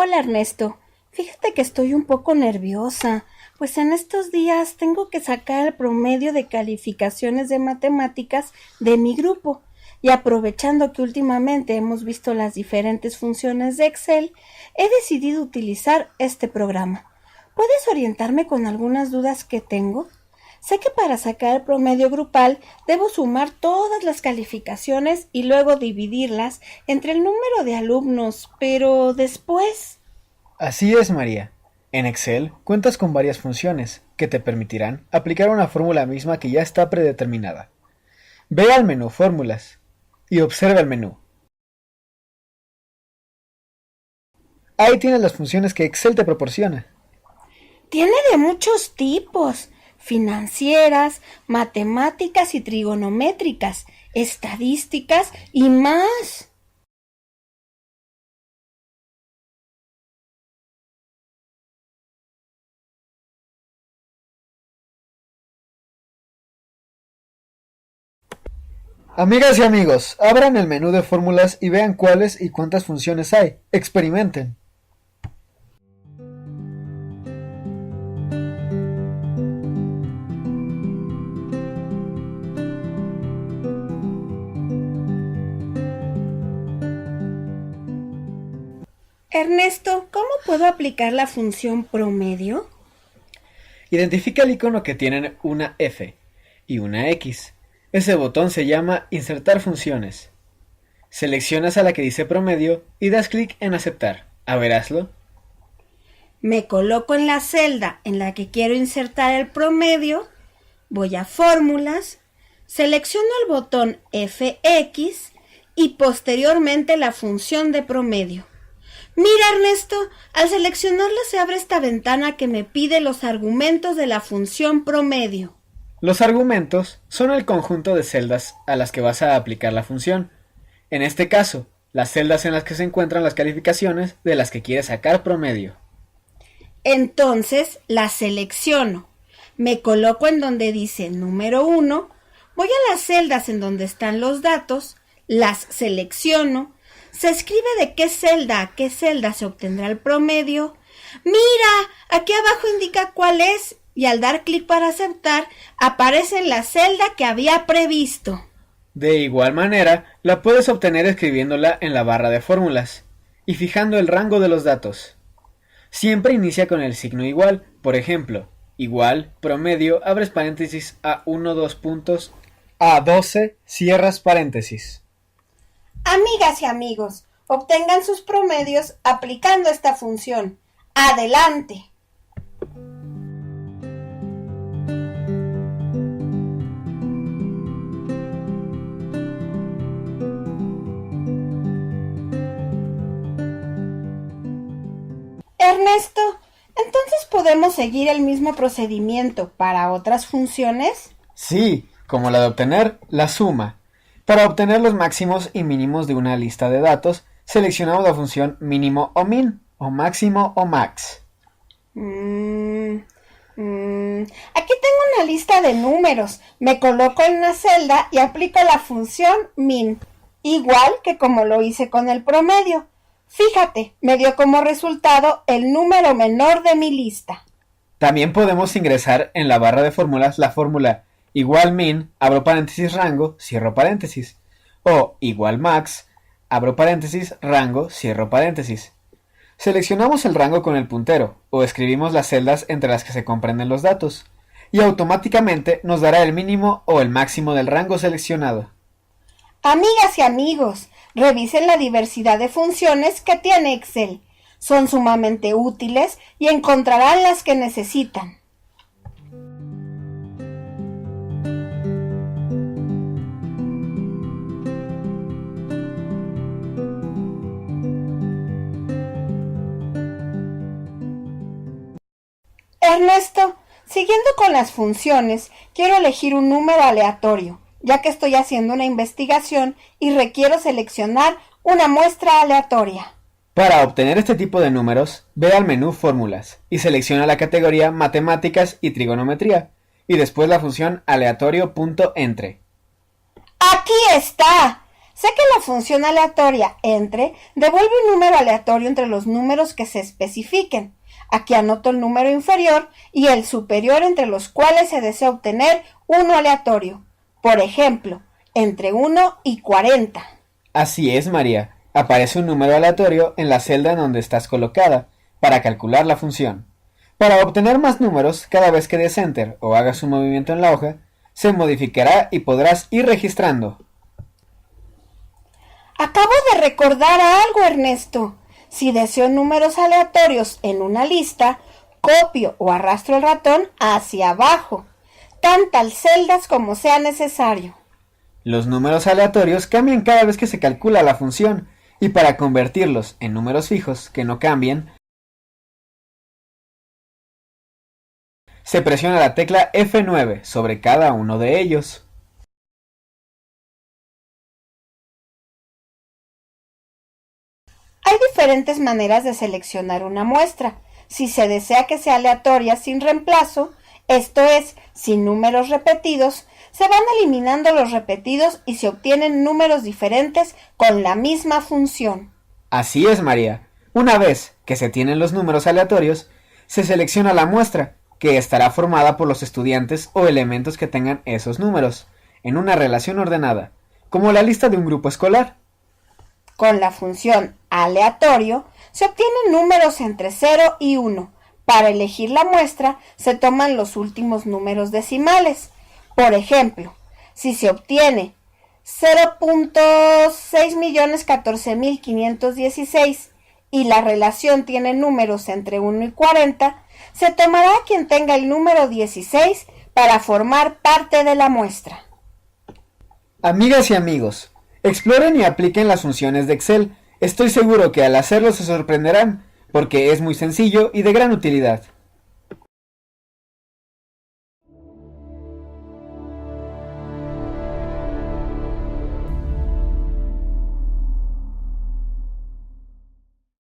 Hola Ernesto, fíjate que estoy un poco nerviosa, pues en estos días tengo que sacar el promedio de calificaciones de matemáticas de mi grupo y aprovechando que últimamente hemos visto las diferentes funciones de Excel, he decidido utilizar este programa. ¿Puedes orientarme con algunas dudas que tengo? Sé que para sacar el promedio grupal debo sumar todas las calificaciones y luego dividirlas entre el número de alumnos, pero después... Así es, María. En Excel cuentas con varias funciones que te permitirán aplicar una fórmula misma que ya está predeterminada. Ve al menú Fórmulas y observa el menú. Ahí tienes las funciones que Excel te proporciona. Tiene de muchos tipos: financieras, matemáticas y trigonométricas, estadísticas y más. Amigas y amigos, abran el menú de fórmulas y vean cuáles y cuántas funciones hay. Experimenten. Ernesto, ¿cómo puedo aplicar la función promedio? Identifica el icono que tienen una F y una X. Ese botón se llama Insertar funciones. Seleccionas a la que dice promedio y das clic en aceptar. A ver, hazlo. Me coloco en la celda en la que quiero insertar el promedio, voy a fórmulas, selecciono el botón FX y posteriormente la función de promedio. Mira, Ernesto, al seleccionarla se abre esta ventana que me pide los argumentos de la función promedio. Los argumentos son el conjunto de celdas a las que vas a aplicar la función. En este caso, las celdas en las que se encuentran las calificaciones de las que quieres sacar promedio. Entonces la selecciono. Me coloco en donde dice número 1, voy a las celdas en donde están los datos, las selecciono, se escribe de qué celda a qué celda se obtendrá el promedio. Mira, aquí abajo indica cuál es y al dar clic para aceptar aparece en la celda que había previsto. De igual manera, la puedes obtener escribiéndola en la barra de fórmulas y fijando el rango de los datos. Siempre inicia con el signo igual, por ejemplo, igual, promedio, abres paréntesis a 1, 2 puntos, a 12, cierras paréntesis. Amigas y amigos, obtengan sus promedios aplicando esta función. ¡Adelante! Ernesto, ¿entonces podemos seguir el mismo procedimiento para otras funciones? Sí, como la de obtener la suma. Para obtener los máximos y mínimos de una lista de datos, seleccionamos la función mínimo o min, o máximo o max. Aquí tengo una lista de números. Me coloco en una celda y aplico la función min, igual que como lo hice con el promedio. Fíjate, me dio como resultado el número menor de mi lista. También podemos ingresar en la barra de fórmulas la fórmula igual min, abro paréntesis rango, cierro paréntesis, o igual max, abro paréntesis rango, cierro paréntesis. Seleccionamos el rango con el puntero, o escribimos las celdas entre las que se comprenden los datos, y automáticamente nos dará el mínimo o el máximo del rango seleccionado. Amigas y amigos, revisen la diversidad de funciones que tiene Excel. Son sumamente útiles y encontrarán las que necesitan. Ernesto, siguiendo con las funciones, quiero elegir un número aleatorio, ya que estoy haciendo una investigación y requiero seleccionar una muestra aleatoria. Para obtener este tipo de números, ve al menú Fórmulas y selecciona la categoría Matemáticas y Trigonometría, y después la función aleatorio.entre. ¡Aquí está! Sé que la función aleatoria entre devuelve un número aleatorio entre los números que se especifiquen. Aquí anoto el número inferior y el superior entre los cuales se desea obtener uno aleatorio. Por ejemplo, entre 1 y 40. Así es, María. Aparece un número aleatorio en la celda en donde estás colocada para calcular la función. Para obtener más números, cada vez que des Enter o hagas un movimiento en la hoja, se modificará y podrás ir registrando. Acabo de recordar algo, Ernesto. Si deseo números aleatorios en una lista, copio o arrastro el ratón hacia abajo, tantas celdas como sea necesario. Los números aleatorios cambian cada vez que se calcula la función, y para convertirlos en números fijos que no cambien, se presiona la tecla F9 sobre cada uno de ellos. Hay diferentes maneras de seleccionar una muestra. Si se desea que sea aleatoria sin reemplazo, esto es, sin números repetidos, se van eliminando los repetidos y se obtienen números diferentes con la misma función. Así es, María. Una vez que se tienen los números aleatorios, se selecciona la muestra, que estará formada por los estudiantes o elementos que tengan esos números, en una relación ordenada, como la lista de un grupo escolar. Con la función aleatorio se obtienen números entre 0 y 1. Para elegir la muestra se toman los últimos números decimales. Por ejemplo, si se obtiene 0.6.014.516 y la relación tiene números entre 1 y 40, se tomará quien tenga el número 16 para formar parte de la muestra. Amigas y amigos, exploren y apliquen las funciones de Excel. Estoy seguro que al hacerlo se sorprenderán, porque es muy sencillo y de gran utilidad.